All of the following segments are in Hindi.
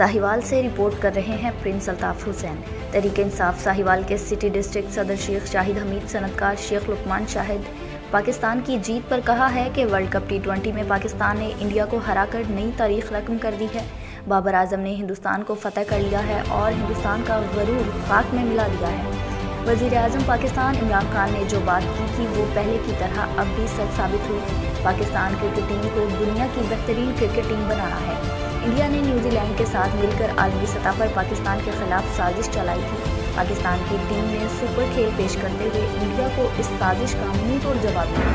साहिवाल से रिपोर्ट कर रहे हैं प्रिंस अल्ताफ हुसैन। तहरीक इंसाफ साहिवाल के सिटी डिस्ट्रिक्ट सदर शेख शाहिद हमीद, सनतकार शेख लुकमान शाहिद पाकिस्तान की जीत पर कहा है कि वर्ल्ड कप T20 में पाकिस्तान ने इंडिया को हराकर नई तारीख रकम कर दी है। बाबर आजम ने हिंदुस्तान को फतह कर लिया है और हिंदुस्तान का गरूर खाक में मिला दिया है। वज़ीर आज़म पाकिस्तान इमरान खान ने जो बात की थी वो पहले की तरह अब भी सच साबित हुई। पाकिस्तान क्रिकेट टीम को दुनिया की बेहतरीन क्रिकेट टीम बनाना है। इंडिया ने न्यूजीलैंड के साथ मिलकर आलमी सतह पर पाकिस्तान के खिलाफ साजिश चलाई थी। पाकिस्तान की टीम ने सुपर खेल पेश करते हुए इंडिया को इस साजिश का मुंह तोड़ जवाब दिया।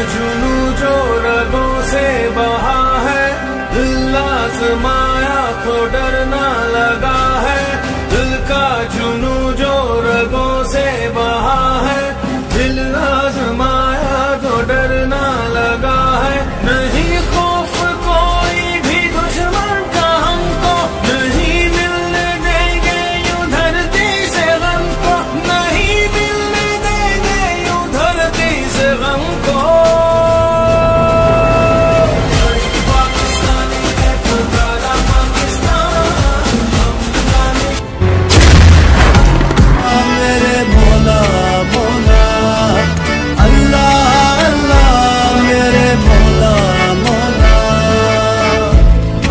जुनू जो रगों से बहा है, दिल आजमाया तो डरना लगा है। दिल का जुनू जो रगों से बहा है, दिल आजमाया तो डरना लगा है। नहीं खौफ कोई भी दुश्मन का हमको, नहीं मिलने देंगे यूं धरती से गम को, नहीं मिलने देंगे यूं धरती से गम को।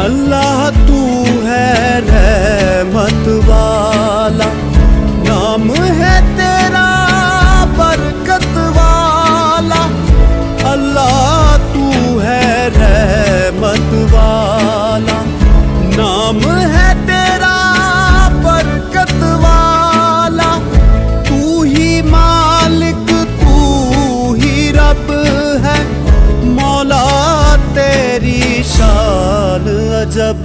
अल्लाह तू है रहमत वाला, नाम है तेरा बरकत वाला। अल्लाह तू है रहमत वाला, नाम है तेरा बरकत वाला। तू ही मालिक तू ही रब है, मौला तेरी शान अजब।